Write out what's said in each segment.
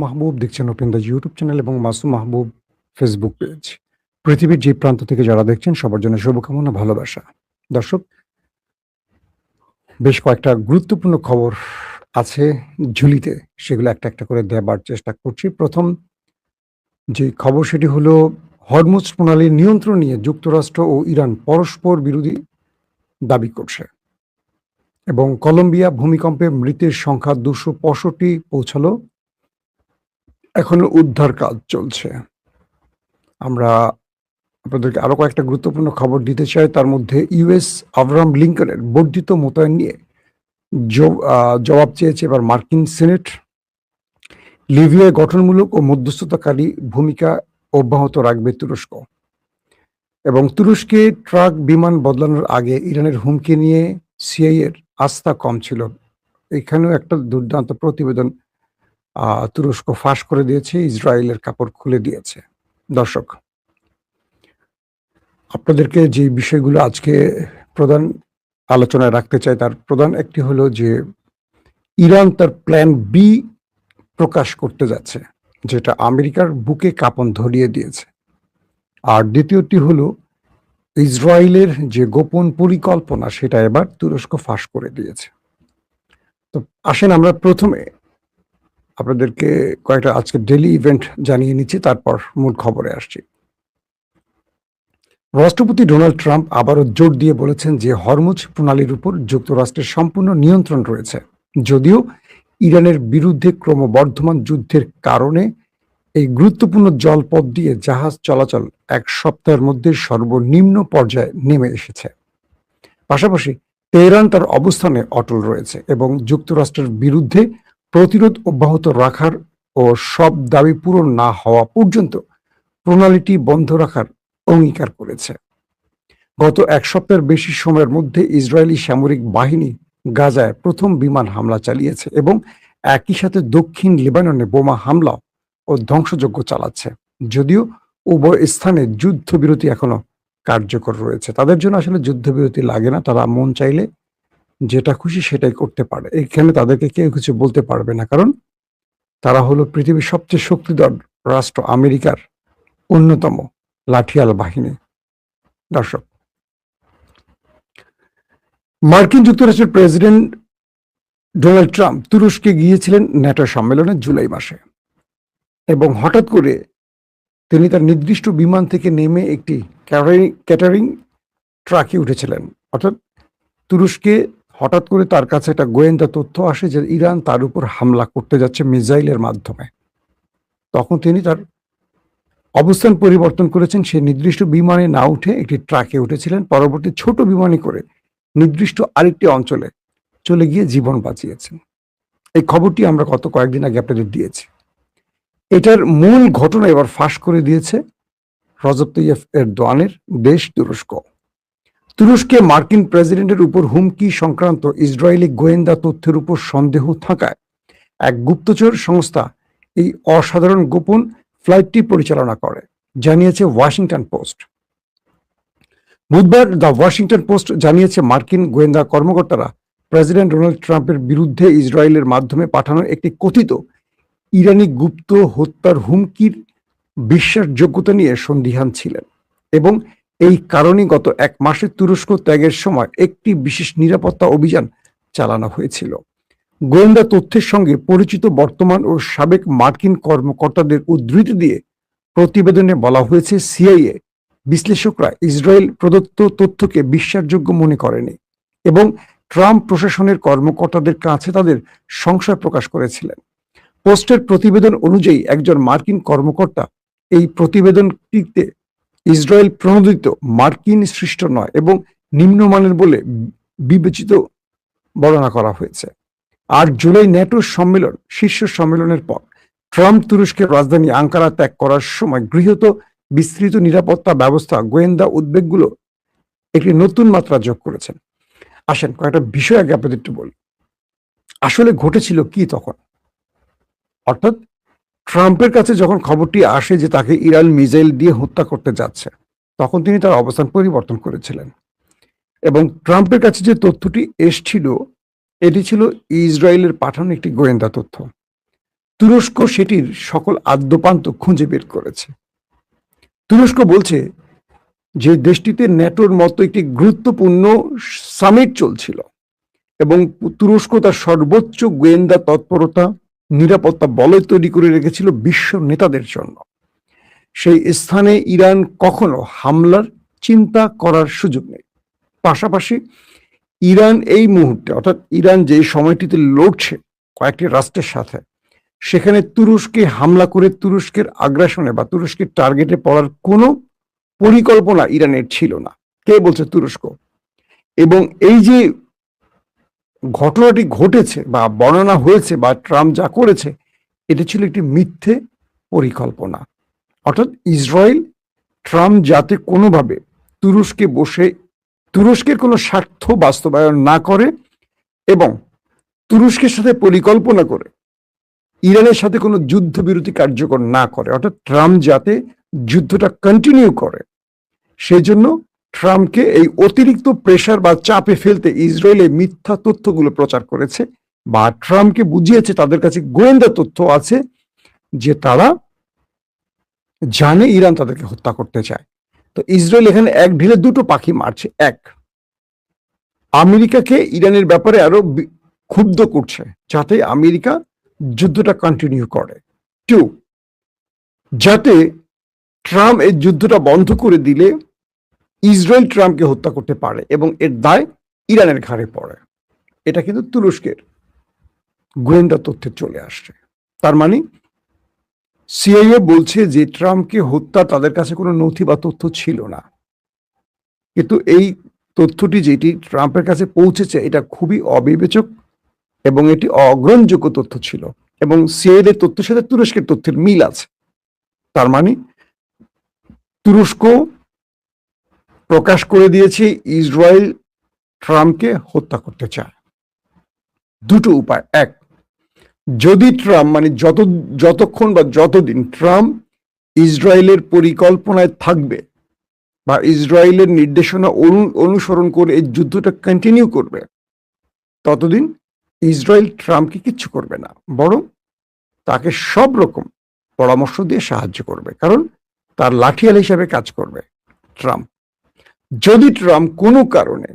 মাহবুব দেখছেন open the YouTube channel এবং মাসুম মাহবুব Facebook page. পৃথিবীর যে প্রান্ত থেকে যারা দেখছেন সবার জন্য শুভকামনা, ভালোবাসা। দর্শক, বেশ কয়েকটা গুরুত্বপূর্ণ খবর আছে ঝুলিতে, সেগুলো একটা একটা করে দেবার চেষ্টা করছি। প্রথম যে খবর সেটি হলো হরমুজ প্রণালীর নিয়ন্ত্রণ নিয়ে যুক্তরাষ্ট্র ও ইরান পরস্পর বিরোধী দাবি করছে এবং কলম্বিয়া ভূমিকম্পে মৃতের সংখ্যা 265 পৌঁছালো, এখনো উদ্ধার কাজ চলছে। আমরা আপনাদেরকে আরো কয়েকটা গুরুত্বপূর্ণ খবর দিতে চাই। তার মধ্যে ইউএস আব্রাহাম লিঙ্কনের বর্ধিত মোতায়েন নিয়ে জবাব চেয়েছে এবার মার্কিন সিনেট। লিবিয়ায় গঠনমূলক ও মধ্যস্থতাকারী ভূমিকা অব্যাহত রাখবে তুরস্ক এবং তুরস্কে ট্রাক বিমান বদলানোর আগে ইরানের হুমকি নিয়ে সিআইএ এর আস্থা কম ছিল। এখানেও একটা দুর্দান্ত প্রতিবেদন তুরস্ক ফাঁস করে দিয়েছে, ইসরায়েলের কাপড় খুলে দিয়েছে। দর্শক, আপনাদেরকে যে বিষয়গুলো আজকে প্রধান আলোচনায় রাখতে চাই তার প্রধান একটি হলো যে ইরান তার প্ল্যান বি প্রকাশ করতে যাচ্ছে, যেটা আমেরিকার বুকে কাঁপন ধরিয়ে দিয়েছে। আর দ্বিতীয়টি হলো ইসরায়েলের যে গোপন পরিকল্পনা সেটা এবার তুরস্ক ফাঁস করে দিয়েছে। তো আসেন আমরা প্রথমে আপনাদেরকে কয়েকটা আজকে ডেইলি ইভেন্ট জানিয়ে নিচ্ছি, তারপর মূল খবরে আসছি। রাষ্ট্রপতি ডোনাল্ড ট্রাম্প আবারও জোর দিয়ে বলেছেন যে হরমুজ প্রণালীর উপর যুক্তরাষ্ট্রের সম্পূর্ণ নিয়ন্ত্রণ রয়েছে, যদিও ইরানের বিরুদ্ধে ক্রমবর্ধমান যুদ্ধের কারণে এই গুরুত্বপূর্ণ জলপথ দিয়ে জাহাজ চলাচল এক সপ্তাহের মধ্যে সর্বনিম্ন পর্যায়ে নেমে এসেছে। পাশাপাশি তেহরান তার অবস্থানে অটল রয়েছে এবং যুক্তরাষ্ট্রের বিরুদ্ধে প্রতিরোধ অব্যাহত রাখার ও সব দাবি পূরণ না হওয়া পর্যন্ত প্রণালীটি বন্ধ রাখার অঙ্গীকার করেছে। গত এক সপ্তাহের বেশি সময়ের মধ্যে ইসরায়েলি সামরিক বাহিনী গাজায় প্রথম বিমান হামলা চালিয়েছে এবং একই সাথে দক্ষিণ লেবাননে বোমা হামলা ও ধ্বংসযজ্ঞ চালাচ্ছে। যদিও উভয় স্থানে যুদ্ধবিরতি এখনো কার্যকর রয়েছে, তাদের জন্য আসলে যুদ্ধবিরতি লাগে না, তারা মন চাইলে যেটা খুশি সেটাই করতে পারে। এখানে তাদেরকে কেউ কিছু বলতে পারবে না, কারণ তারা হলো পৃথিবীর সবচেয়ে শক্তিধর রাষ্ট্র আমেরিকার অন্যতম লাঠিয়াল বাহিনী। দর্শক, মার্কিন যুক্তরাষ্ট্রের প্রেসিডেন্ট ডোনাল্ড ট্রাম্প তুরস্কে গিয়েছিলেন ন্যাটো সম্মেলনে জুলাই মাসে এবং হঠাৎ করে তিনি তার নির্দিষ্ট বিমান থেকে নেমে একটি ক্যাটারিং ট্রাকে উঠেছিলেন। অর্থাৎ তুরস্কে হঠাৎ করে তার কাছে একটা গোয়েন্দা তথ্য আসে যে ইরান তার উপর হামলা করতে যাচ্ছে মিসাইলের মাধ্যমে। তখন তিনি তার অবস্থান পরিবর্তন করেছেন, সে নির্দিষ্ট বিমানে না উঠে একটি ট্রাকে উঠেছিলেন। পরবর্তী ছোট বিমানে করে নির্দিষ্ট আরেকটি অঞ্চলে চলে গিয়ে জীবন বাঁচিয়েছেন। এই খবরটি আমরা গত কয়েকদিন আগে আপনাদের দিয়েছি। এটার মূল ঘটনা এবার ফাঁস করে দিয়েছে রজব তাইয়্যিপ এরদোয়ানের দেশ তুরস্ক। তুরস্কে মার্কিন প্রেসিডেন্টের উপর হুমকি সংক্রান্ত ইসরায়েলি গোয়েন্দা তথ্যের উপর সন্দেহ থাকায় এক গুপ্তচর সংস্থা এই অসাধারণ গোপন ফ্লাইটটি পরিচালনা করে, জানিয়েছে ওয়াশিংটন পোস্ট। বুধবার দ্য ওয়াশিংটন পোস্ট জানিয়েছে মার্কিন গোয়েন্দা কর্মকর্তারা প্রেসিডেন্ট ডোনাল্ড ট্রাম্পের বিরুদ্ধে ইসরায়েলের মাধ্যমে পাঠানো একটি কথিত ইরানি গুপ্ত হত্যার হুমকির বিশ্বাসযোগ্যতা নিয়ে সন্দিহান ছিলেন এবং এই কারণে গত এক মাসে তুরস্ক ত্যাগের সময় একটি বিশেষ নিরাপত্তা অভিযান চালানো হয়েছিল। গোয়েন্দা তথ্যের সঙ্গে পরিচিত বর্তমান ও সাবেক মার্কিন কর্মকর্তাদের উদ্ধৃতি দিয়ে প্রতিবেদনে বলা হয়েছে সিআইএ বিশ্লেষকরা ইসরায়েল প্রদত্ত তথ্যকে বিশ্বাসযোগ্য মনে করেনি এবং ট্রাম্প প্রশাসনের কর্মকর্তাদের কাছে তাদের সংশয় প্রকাশ করেছিলেন। পোস্টের প্রতিবেদন অনুযায়ী একজন মার্কিন কর্মকর্তা এই প্রতিবেদনটিতে ইসরায়েল প্রণোদিত, মার্কিন সৃষ্ট নয় এবং নিম্নমানের বলে বিবেচিত বর্ণনা করা হয়েছে। আর জুলাই ন্যাটো সম্মেলন, শীর্ষ সম্মেলনের পর ট্রাম্প তুরস্কের রাজধানী আঙ্কারা ত্যাগ করার সময় গৃহীত বিস্তৃত নিরাপত্তা ব্যবস্থা গোয়েন্দা উদ্বেগগুলো একটি নতুন মাত্রা যোগ করেছেন। আসেন কয়েকটা বিষয় আগে আপনাদের একটু বলি, আসলে ঘটেছিল কি তখন। অর্থাৎ ট্রাম্পের কাছে যখন খবরটি আসে যে তাকে ইরান মিসাইল দিয়ে হত্যা করতে যাচ্ছে, তখন তিনি তার অবস্থান পরিবর্তন করেছিলেন এবং ট্রাম্পের কাছে যে তথ্যটি এসছিল এটি ছিল ইসরায়েলের পাঠানো একটি গোয়েন্দা তথ্য। তুরস্ক সেটির সকল আদ্যপান্ত খুঁজে বের করেছে। তুরস্ক বলছে যে দেশটিতে ন্যাটোর মতো একটি গুরুত্বপূর্ণ সামিট চলছিল এবং তুরস্ক তার সর্বোচ্চ গোয়েন্দা তৎপরতা, নিরাপত্তা বলয় তৈরি করে রেখেছিল বিশ্ব নেতাদের জন্য। সেই স্থানে ইরান কখনো হামলার চিন্তা করার সুযোগ নেই। পাশাপাশি ইরান এই মুহূর্তে, অর্থাৎ ইরান যে সময়টিতে লড়ছে কয়েকটি রাষ্ট্রের সাথে, সেখানে তুরস্কে হামলা করে তুরস্কের আগ্রাসনে বা তুরস্কের টার্গেটে পড়ার কোনো পরিকল্পনা ইরানের ছিল না। কে বলছে? তুরস্ক। এবং এই যে ঘটনাটি ঘটেছে বা বর্ণনা হয়েছে বা ট্রাম্প যা করেছে, এটা ছিল একটি মিথ্যে পরিকল্পনা। অর্থাৎ ইসরায়েল ট্রাম্প যাতে কোনোভাবে তুরস্কে বসে তুরস্কের কোনো স্বার্থ বাস্তবায়ন না করে এবং তুরস্কের সাথে পরিকল্পনা করে ইরানের সাথে কোনো যুদ্ধবিরতি কার্যকর না করে, অর্থাৎ ট্রাম্প যাতে যুদ্ধটা কন্টিনিউ করে, সেই জন্য ট্রাম্পকে এই অতিরিক্ত প্রেশার বা চাপে ফেলতে ইসরায়েল এই মিথ্যা তথ্যগুলো প্রচার করেছে বা ট্রাম্পকে বুঝিয়েছে তাদের কাছে গোয়েন্দা তথ্য আছে যে তারা জানে ইরান তাদেরকে হত্যা করতে চায়। তো ইসরায়েল এখানে এক ঢিলে দুটো পাখি মারছে। এক, আমেরিকাকে ইরানের ব্যাপারে আরো ক্ষুব্ধ করছে যাতে আমেরিকা যুদ্ধটা কন্টিনিউ করে। টু, যাতে ট্রাম্প এই যুদ্ধটা বন্ধ করে দিলে ইসরায়েল ট্রাম্পকে হত্যা করতে পারে এবং এর দায় ইরানের ঘাড়ে পড়ে। এটা কিন্তু তুরস্কের গোয়েন্দা তথ্যে চলে আসছে। তার মানে সিআইএ বলছে যে ট্রাম্পকে হত্যা তাদের কাছে কোনো নথি বা তথ্য ছিল না, কিন্তু এই তথ্যটি যেটি ট্রাম্পের কাছে পৌঁছেছে এটা খুবই অবিবেচক এবং এটি অগ্রহণযোগ্য তথ্য ছিল এবং সিআইএর তথ্যের সাথে তুরস্কের তথ্যের মিল আছে। তার মানে তুরস্ক প্রকাশ করে দিয়েছে ইসরায়েল ট্রাম্পকে হত্যা করতে চায়। দুটো উপায়। এক, যদি ট্রাম্প মানে যতক্ষণ বা যতদিন ট্রাম্প ইসরায়েলের পরিকল্পনায় থাকবে বা ইসরায়েলের নির্দেশনা অনুসরণ করে এই যুদ্ধটা কন্টিনিউ করবে, ততদিন ইসরায়েল ট্রাম্পকে কিচ্ছু করবে না, বরং তাকে সব রকম পরামর্শ দিয়ে সাহায্য করবে, কারণ তার লাঠিয়াল হিসাবে কাজ করবে ট্রাম্প। যদি ট্রাম্প কোনো কারণে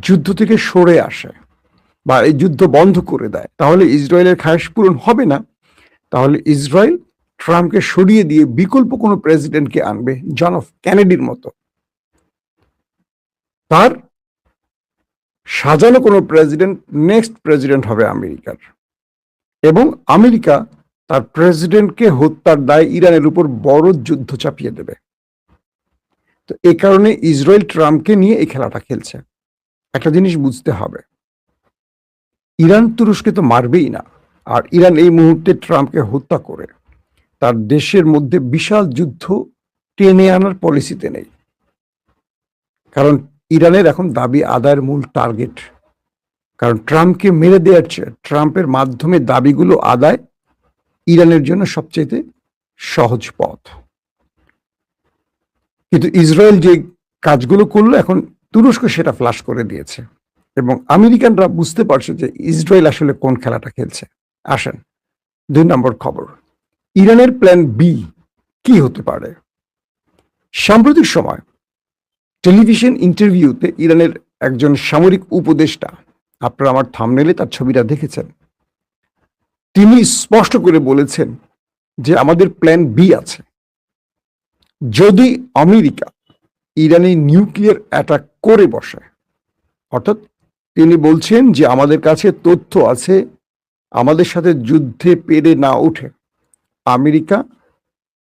যুদ্ধ থেকে সরে আসে বা এই যুদ্ধ বন্ধ করে দেয়, তাহলে ইসরায়েলের খায়েশ পূরণ হবে না। তাহলে ইসরায়েল ট্রাম্পকে সরিয়ে দিয়ে বিকল্প কোনো প্রেসিডেন্টকে আনবে, জন এফ কেনেডির মতো। তার সাজানো কোনো প্রেসিডেন্ট নেক্সট প্রেসিডেন্ট হবে আমেরিকার, এবং আমেরিকা তার প্রেসিডেন্টকে হত্যার দায় ইরানের উপর বড় যুদ্ধ চাপিয়ে দেবে। তো এই কারণে ইসরায়েল ট্রাম্পকে নিয়ে এই খেলাটা খেলছে। একটা জিনিস বুঝতে হবে, ইরান তুরস্কে তো মারবেই না, আর ইরান এই মুহূর্তে ট্রাম্পকে হত্যা করে তার দেশের মধ্যে বিশাল যুদ্ধ টেনে আনার পলিসিতে নেই। কারণ ইরানের এখন দাবি আদায়ের মূল টার্গেট, কারণ ট্রাম্পকে মেরে দেওয়ার চেয়ে ট্রাম্পের মাধ্যমে দাবিগুলো আদায় ইরানের জন্য সবচেয়ে সহজ পথ। কিন্তু ইসরায়েল যে কাজগুলো করলো, এখন তুরস্ক সেটা ফ্লাশ করে দিয়েছে এবং আমেরিকানরা বুঝতে পারছে যে ইসরায়েল আসলে কোন খেলাটা খেলছে। আসেন 2 নম্বর খবর, ইরানের প্ল্যান বি কি হতে পারে। সাম্প্রতিক সময় টেলিভিশন ইন্টারভিউতে ইরানের একজন সামরিক উপদেষ্টা, আপনারা আমার থাম্বনেইলে তার ছবিটা দেখেছেন, তিনি স্পষ্ট করে বলেছেন যে আমাদের প্ল্যান বি আছে। যদি আমেরিকা ইরানে নিউক্লিয়ার অ্যাটাক করে বসে, অর্থাৎ তিনি বলছেন যে আমাদের কাছে তথ্য আছে, আমাদের সাথে যুদ্ধে পেরে না উঠে আমেরিকা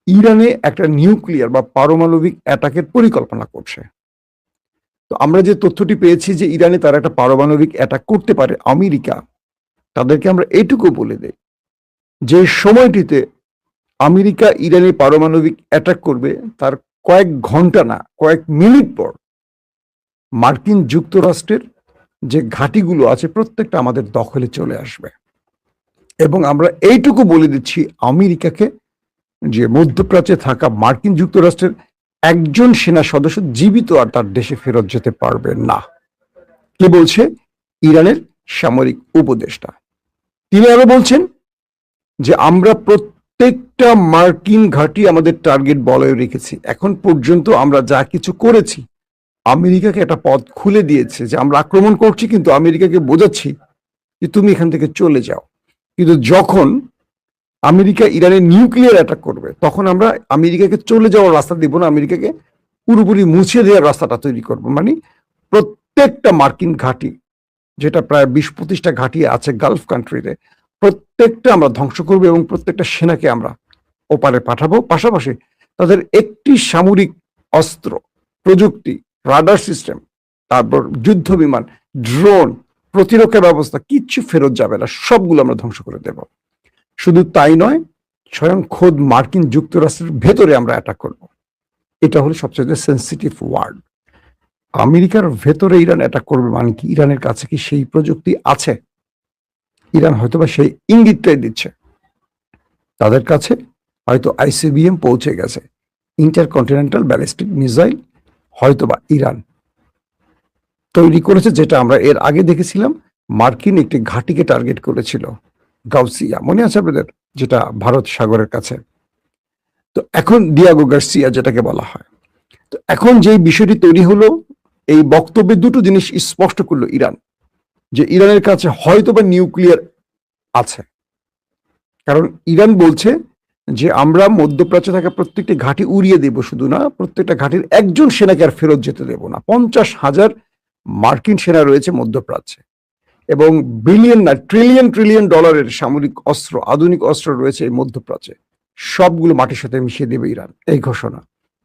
ইরানে একটা নিউক্লিয়ার বা পারমাণবিক অ্যাটাকের পরিকল্পনা করছে। তো আমরা যে তথ্যটি পেয়েছি যে ইরানে তারা একটা পারমাণবিক অ্যাটাক করতে পারে, আমেরিকা তাদেরকে আমরা এটুকু বলে দেই যে সময়টিতে আমেরিকা ইরানে পারমাণবিক অ্যাটাক করবে তার কয়েক ঘন্টা না কয়েক মিনিট পর মার্কিন যুক্তরাষ্ট্রের যে ঘাঁটিগুলো আছে প্রত্যেকটা আমাদের দখলে চলে আসবে। এবং আমরা এইটুকু বলে দিচ্ছি আমেরিকাকে যে মধ্যপ্রাচ্যে থাকা মার্কিন যুক্তরাষ্ট্রের একজন সেনা সদস্য জীবিত আর তার দেশে ফেরত যেতে পারবে না। কি বলছে ইরানের সামরিক উপদেষ্টা? তিনি আরো বলছেন যে আমরা প্রত্যেকটা মার্কিন ঘাঁটি আমাদের টার্গেট বলয়ে রেখেছি। এখন পর্যন্ত আমরা যা কিছু করেছি, আমেরিকাকে একটা পথ খুলে দিয়েছে যে আমরা আক্রমণ করছি, কিন্তু আমেরিকাকে বোঝাচ্ছি যে তুমি এখান থেকে চলে যাও। কিন্তু যখন আমেরিকা ইরানের নিউক্লিয়ার অ্যাটাক করবে, তখন আমরা আমেরিকাকে চলে যাওয়ার রাস্তা দিব না, আমেরিকাকে পুরোপুরি মুছে দেওয়ার রাস্তাটা তৈরি করব। মানে প্রত্যেকটা মার্কিন ঘাঁটি, যেটা প্রায় 20-25টা ঘাঁটি আছে গালফ কান্ট্রিতে, প্রত্যেকটা আমরা ধ্বংস করবো এবং প্রত্যেকটা সেনাকে আমরা ওপারে পাঠাবো। পাশাপাশি তাদের একটি সামরিক অস্ত্র, প্রযুক্তি, রাডার সিস্টেম, তারপর যুদ্ধ বিমান, ড্রোন, প্রতিরক্ষা ব্যবস্থা কিচ্ছু ফেরত যাবে না, সবগুলো আমরা ধ্বংস করে দেব। শুধু তাই নয়, স্বয়ং খোদ মার্কিন যুক্তরাষ্ট্রের ভেতরে আমরা অ্যাটাক করব। এটা হলো সবচেয়ে সেন্সিটিভ ওয়ার্ড। আমেরিকার ভেতরে ইরান অ্যাটাক করবে মানে কি? ইরানের কাছে কি সেই প্রযুক্তি আছে? ইরান হয়তোবা সেই ইঙ্গিতটাই দিচ্ছে। তাদের কাছে হয়তো আইসিবিএম পৌঁছে গেছে, ইন্টারকন্টিনেন্টাল ব্যালিস্টিক মিসাইল হয়তোবা ইরান তৈরি করেছে, যেটা আমরা এর আগে দেখেছিলাম মার্কিন একটি ঘাঁটিকে টার্গেট করেছিল, গাউসিয়া, মনে আছে আপনাদের, যেটা ভারত সাগরের কাছে। তো এখন ডিয়াগো গার্সিয়া যেটাকে বলা হয়। তো এখন যে বিষয়টি তৈরি হলো, এই বক্তব্যে দুটো জিনিস স্পষ্ট করলো ইরান, যে ইরানের কাছে হয়তোবা নিউক্লিয়ার আছে। কারণ ইরান বলছে যে আমরা মধ্যপ্রাচ্যে থাকা প্রত্যেকটি ঘাঁটি উড়িয়ে দেব, শুধু না, প্রত্যেকটা ঘাঁটির একজন সেনাকে আর ফেরত যেতে দেব না। 50,000 মার্কিন সেনা রয়েছে মধ্যপ্রাচ্যে, এবং বিলিয়ন না ট্রিলিয়ন ট্রিলিয়ন ডলারের সামরিক অস্ত্র, আধুনিক অস্ত্র রয়েছে এই মধ্যপ্রাচ্যে, সবগুলো মাটির সাথে মিশিয়ে দেবে ইরান, এই ঘোষণা।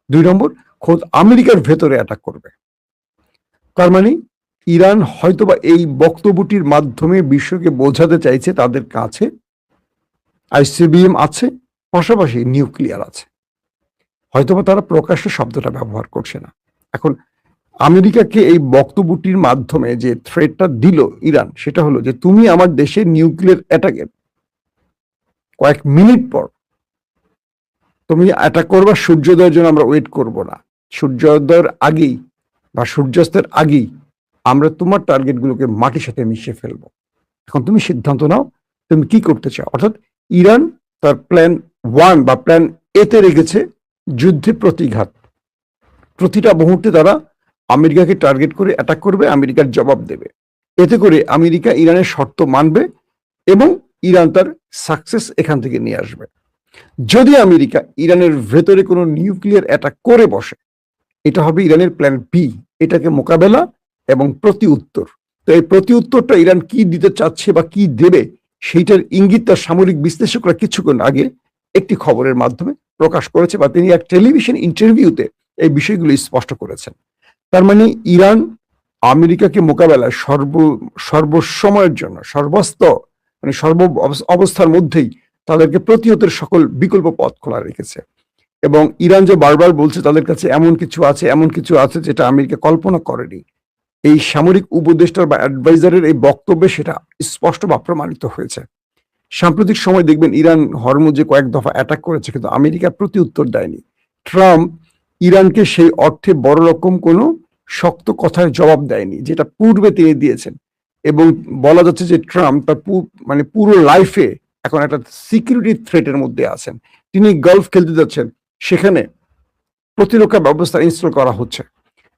2 নম্বর, খোদ আমেরিকার ভেতরে অ্যাটাক করবে। তার মানে ইরান হয়তোবা এই বক্তব্যটির মাধ্যমে বিশ্বকে বোঝাতে চাইছে তাদের কাছে আইসিবিএম আছে, পাশাপাশি নিউক্লিয়ার আছে। হয়তোবা তারা প্রকাশ্য শব্দটা ব্যবহার করছে না। এখন আমেরিকাকে এই বক্তব্যটির মাধ্যমে যে থ্রেটটা দিল ইরান, সেটা হলো যে তুমি আমার দেশে নিউক্লিয়ার অ্যাটাকের কয়েক মিনিট পর তুমি অ্যাটাক করবা, সূর্যোদয়ের জন্য আমরা ওয়েট করব না, সূর্যোদয়ের আগেই বা সূর্যাস্তের আগেই আমরা তোমার টার্গেটগুলোকে মাটির সাথে মিশিয়ে ফেলবো। এখন তুমি সিদ্ধান্ত নাও তুমি কি করতে চাও। অর্থাৎ ইরান তার প্ল্যান 1 বা প্ল্যান এতে রেখেছে যুদ্ধে প্রতিঘাত। প্রতিটা মুহূর্তে তারা আমেরিকাকে টার্গেট করে অ্যাটাক করবে, আমেরিকার জবাব দেবে। এতে করে আমেরিকা ইরানের শর্ত মানবে এবং ইরান তার সাকসেস এখান থেকে নিয়ে আসবে। যদি আমেরিকা ইরানের ভেতরে কোনো নিউক্লিয়ার অ্যাটাক করে বসে, এটা হবে ইরানের প্ল্যান বি, এটাকে মোকাবেলা এবং প্রতি উত্তর। তো এই প্রতি উত্তরটা ইরান কি দিতে চাচ্ছে বা কি দেবে, সেইটার ইঙ্গিত তার সামরিক বিশ্লেষকরা কিছুক্ষণ আগে একটি খবরের মাধ্যমে প্রকাশ করেছে, বা তিনি এক টেলিভিশন ইন্টারভিউতে এই বিষয়গুলো স্পষ্ট করেছেন। তার মানে ইরান আমেরিকাকে মোকাবেলায় সর্বসময়ের জন্য সর্ব অবস্থার মধ্যেই তাদেরকে প্রতিহতের সকল বিকল্প পথ খোলা রেখেছে। এবং ইরান যে বারবার বলছে তাদের কাছে এমন কিছু আছে যেটা আমেরিকা কল্পনা করেনি, এই সামরিক উপদেষ্টার বা অ্যাডভাইজারের এই বক্তব্যে সেটা স্পষ্ট বা প্রমাণিত হয়েছে। সাম্প্রতিক সময় দেখবেন ইরান হরমুজে কয়েক দফা অ্যাটাক করেছে, কিন্তু আমেরিকা প্রতি উত্তর দেয়নি। ট্রাম্প ইরানকে সেই অর্থে বড় রকম কোনো শক্ত কথায় জবাব দেয়নি, যেটা পূর্বে তিনি দিয়েছেন। এবং বলা যাচ্ছে যে ট্রাম্প তার পুরো লাইফে এখন একটা সিকিউরিটি থ্রেটের মধ্যে আছেন। তিনি গলফ খেলতে যাচ্ছেন, সেখানে প্রতিরক্ষা ব্যবস্থা ইনস্টল করা হচ্ছে।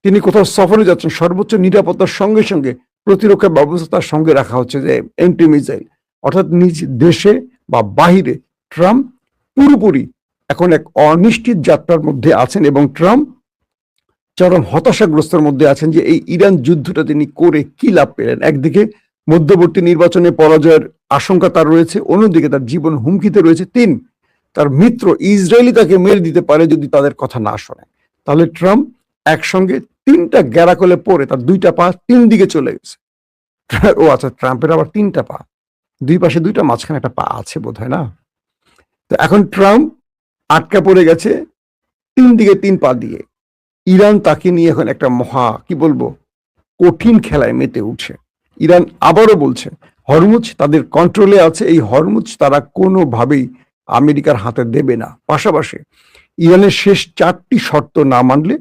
তিনি কোথাও সফরে যাচ্ছেন, সর্বোচ্চ নিরাপত্তার সঙ্গে সঙ্গে প্রতিরক্ষা ব্যবস্থা তার সঙ্গে রাখা হচ্ছে, যে এন্টি মিসাইল। অর্থাৎ নিজ দেশে বা বাহিরে ট্রাম্প পুরোপুরি এখন এক অনিশ্চিত যাত্রার মধ্যে আছেন, এবং ট্রাম্প চরম হতাশাগ্রস্তের মধ্যে আছেন যে এই ইরান যুদ্ধটা তিনি করে কি লাভ পেলেন। একদিকে মধ্যবর্তী নির্বাচনে পরাজয়ের আশঙ্কা তার রয়েছে, অন্যদিকে তার জীবন হুমকিতে রয়েছে। তার মিত্র ইসরায়েলি তাকে মেরে দিতে পারে যদি তাদের কথা না শোনে। তাহলে ট্রাম্প একসঙ্গে 3টা গ্যারাকলে পরে তার 2টা পা 3 দিকে চলে গেছে। ও আচ্ছা, ট্রাম্পের আবার 3টা পা, 2 পাশে 2টা, মাঝখানে একটা পা আছে বোধ হয়, না? তো এখন ট্রাম্প আটকা পড়ে গেছে 3 দিকে 3 পা দিয়ে। ইরান তাকে নিয়ে এখন একটা কি বলবো, কঠিন খেলায় মেতে উঠছে। ইরান আবারও বলছে হরমুজ তাদের কন্ট্রোলে আছে, এই হরমুজ তারা কোনোভাবেই আমেরিকার হাতে দেবে না। পাশাপাশি ইরানের শেষ 4টি শর্ত না মানলে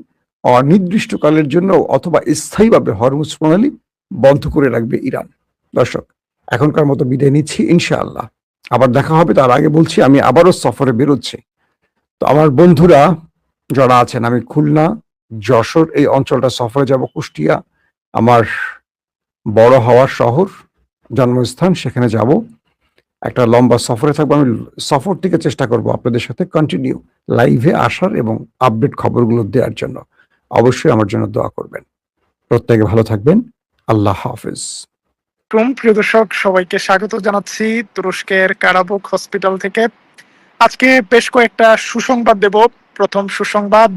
অনির্দিষ্টকালের জন্য অথবা স্থায়ীভাবে হরমুজ প্রণালী বন্ধ করে রাখবে ইরান। দর্শক, এখনকার মতো বিদায় নিচ্ছি, ইনশাআল্লাহ আবার দেখা হবে। তার আগে বলছি আমি আবারও সফরে বেরোচ্ছি। তো আমার বন্ধুরা যারা আছেন, আমি খুলনা, যশোর এই অঞ্চলটা সফরে যাব, কুষ্টিয়া আমার বড় হওয়ার শহর, জন্মস্থান, সেখানে যাব। একটা লম্বা সফরে থাকবো। আমি সফর থেকে চেষ্টা করব আপনাদের সাথে কন্টিনিউ লাইভে আসার এবং আপডেট খবরগুলো দেওয়ার জন্য। অবশ্যই আমার জন্য দোয়া করবেন। প্রত্যেকে ভালো থাকবেন। আল্লাহ হাফেজ। প্রিয় দর্শক, সবাইকে স্বাগত জানাচ্ছি তুরস্কের কারাবুক হসপিটাল থেকে। আজকে বেশ কয়েকটা সুসংবাদ দেব। প্রথম সুসংবাদ,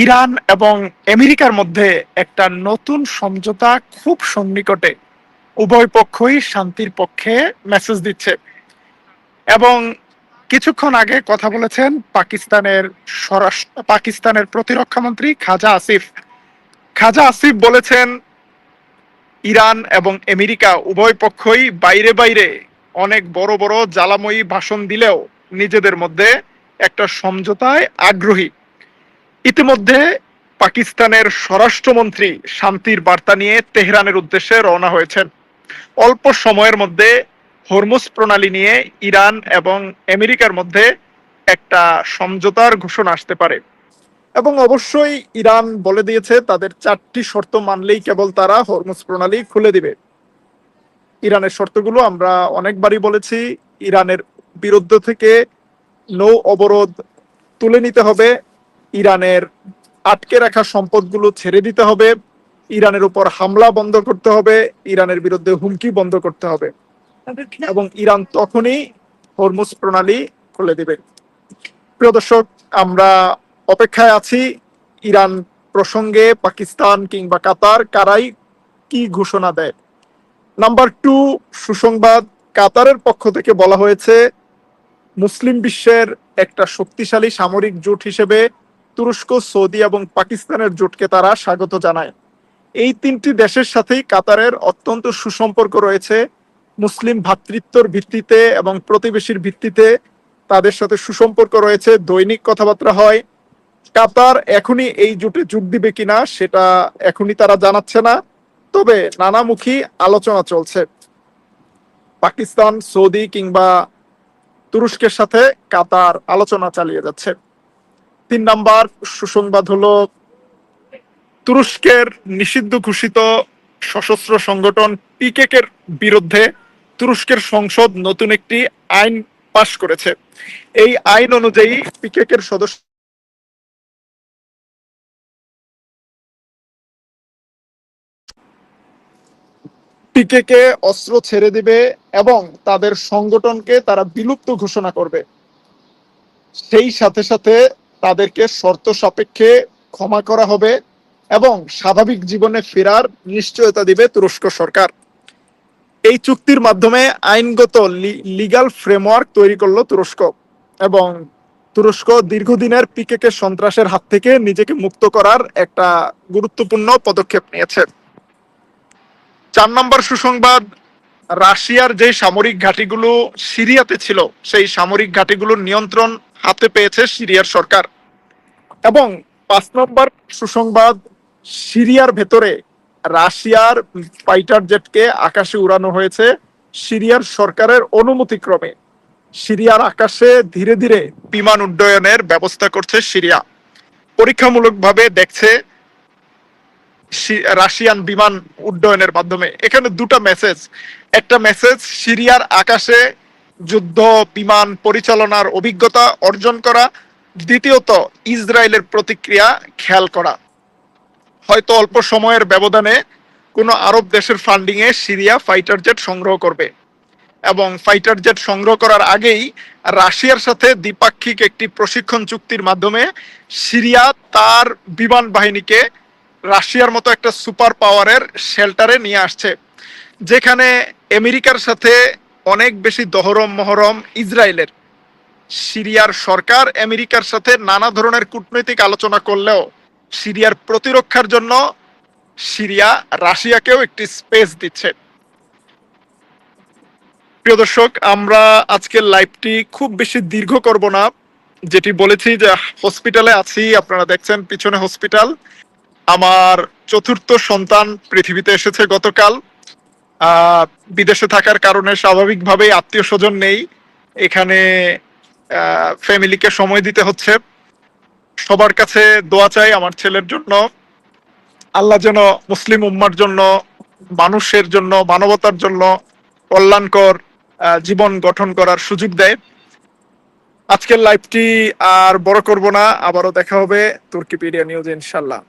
ইরান এবং আমেরিকার মধ্যে একটা নতুন সমঝোতা খুব সন্নিকটে। উভয় পক্ষই শান্তির পক্ষে মেসেজ দিচ্ছে। এবং কিছুক্ষণ আগে কথা বলেছেন পাকিস্তানের প্রতিরক্ষা মন্ত্রী খাজা আসিফ বলেছেন ইরান এবং আমেরিকা উভয় পক্ষই বাইরে বাইরে অনেক বড় বড় জ্বালাময়ী ভাষণ দিলেও নিজেদের মধ্যে একটা সমঝোতায় আগ্রহী। ইতিমধ্যে পাকিস্তানের স্বরাষ্ট্রমন্ত্রী শান্তির বার্তা নিয়ে তেহরানের উদ্দেশ্যে রওনা হয়েছেন। অল্প সময়ের মধ্যে হরমুজ প্রণালী নিয়ে ইরান এবং আমেরিকার মধ্যে একটা সমঝোতার ঘোষণা আসতে পারে। এবং অবশ্যই ইরান বলে দিয়েছে তাদের 4টি শর্ত মানলেই কেবল তারা হরমুজ প্রণালী খুলে দিবে। ইরানের শর্তগুলো আমরা অনেকবারই বলেছি। ইরানের বিরুদ্ধে থেকে নৌ অবরোধ তুলে নিতে হবে, ইরানের আটকে রাখা সম্পদগুলো ছেড়ে দিতে হবে, ইরানের উপর হামলা বন্ধ করতে হবে, ইরানের বিরুদ্ধে হুমকি বন্ধ করতে হবে, এবং ইরান তখনই হরমুজ প্রণালী খুলে দিবে। প্রিয় দর্শক, আমরা অপেক্ষায় আছি ইরান প্রসঙ্গে পাকিস্তান কিংবা কাতার কারাই কি ঘোষণা দেয়। নাম্বার 2 সুসংবাদ, কাতারের পক্ষ থেকে বলা হয়েছে মুসলিম বিশ্বের একটা শক্তিশালী সামরিক জোট হিসেবে তুরস্ক, সৌদি এবং পাকিস্তানের জোটকে তারা স্বাগত জানায়। এই 3টি দেশের সাথেই কাতারের অত্যন্ত সুসম্পর্ক রয়েছে। মুসলিম ভ্রাতৃত্বর ভিত্তিতে এবং প্রতিবেশীর ভিত্তিতে তাদের সাথে সুসম্পর্ক রয়েছে, দৈনিক কথাবার্তা হয়। কাতার এখনই এই জোটে যোগ দিবে কিনা সেটা এখনই তারা জানাচ্ছে না, তবে নানামুখী আলোচনা চলছে। পাকিস্তান, সৌদি কিংবা তুরস্কের সাথে কাতার আলোচনা চালিয়ে যাচ্ছে। 3 নাম্বার সুসংবাদ হলো তুরস্কের নিষিদ্ধ ঘোষিত সশস্ত্র সংগঠন পিকেকের বিরুদ্ধে তুরস্কের সংসদ নতুন একটি আইন পাশ করেছে। এই আইন অনুযায়ী পিকেকের সদস্য পিকেকে অস্ত্র ছেড়ে দিবে এবং তাদের সংগঠনকে তারা বিলুপ্ত ঘোষণা করবে। সেই সাথে সাথে তাদেরকে শর্ত সাপেক্ষে ক্ষমা করা হবে এবং স্বাভাবিক জীবনে ফেরার নিশ্চয়তা দিবে তুরস্ক সরকার। এই চুক্তির মাধ্যমে আইনগত লিগ্যাল ফ্রেমওয়ার্ক তৈরি করলো তুরস্ক, এবং তুরস্ক দীর্ঘদিনের পিকেকে সন্ত্রাসের হাত থেকে নিজেকে মুক্ত করার একটা গুরুত্বপূর্ণ পদক্ষেপ নিয়েছে। 4 নম্বর সুসংবাদ, রাশিয়ার যে সামরিক ঘাঁটিগুলো সিরিয়াতে ছিল সেই সামরিক ঘাঁটিগুলোর নিয়ন্ত্রণ হাতে পেয়েছে সিরিয়ার সরকার। এবং 5 নম্বর সুসংবাদ, সিরিয়ার ভেতরে রাশিয়ার ফাইটার জেটকে আকাশে উড়ানো হয়েছে সিরিয়ার সরকারের অনুমতিক্রমে। সিরিয়ার আকাশে ধীরে ধীরে বিমান উড্ডয়নের ব্যবস্থা করছে সিরিয়া, পরীক্ষামূলকভাবে দেখছে রাশিয়ান বিমান উড্ডয়নের মাধ্যমে। এখানে দুটো মেসেজ, একটা মেসেজ সিরিয়ার আকাশে যুদ্ধ বিমান পরিচালনার অভিজ্ঞতা অর্জন করা, দ্বিতীয়ত ইসরায়েলের প্রতিক্রিয়া খেয়াল করা। হয়তো অল্প সময়ের ব্যবধানে কোনো আরব দেশের ফান্ডিং এ সিরিয়া ফাইটার জেট সংগ্রহ করবে, এবং ফাইটার জেট সংগ্রহ করার আগেই রাশিয়ার সাথে দ্বিপাক্ষিক একটি প্রশিক্ষণ চুক্তির মাধ্যমে সিরিয়া তার বিমান বাহিনীকে রাশিয়ার মতো একটা সুপার পাওয়ারের শেল্টারে নিয়ে আসছে, যেখানে আমেরিকার সাথে অনেক বেশি দহরম মহরম ইসরায়েলের। সিরিয়ার সরকার আমেরিকার সাথে নানা ধরনের কূটনৈতিক আলোচনা করলেও সিরিয়ার প্রতিরক্ষার জন্য সিরিয়া রাশিয়াকেও একটি স্পেস দিচ্ছে। প্রিয় দর্শক, আমরা আজকের লাইভটি খুব বেশি দীর্ঘ করব না। যেটি বলেছি যে হসপিটালে আছি, আপনারা দেখছেন পিছনে হসপিটাল। আমার চতুর্থ সন্তান পৃথিবীতে এসেছে গতকাল। আহ, বিদেশে থাকার কারণে স্বাভাবিকভাবেই আত্মীয় স্বজন নেই এখানে, ফ্যামিলিকে সময় দিতে হচ্ছে। সবার কাছে দোয়া চাই আমার ছেলের জন্য, আল্লাহ যেন মুসলিম উম্মার জন্য, মানুষের জন্য, মানবতার জন্য কল্যাণকর জীবন গঠন করার সুযোগ দেয়। আজকের লাইভটি আর বড় করব না, আবারও দেখা হবে তুর্কিপিডিয়া নিউজে ইনশাল্লাহ।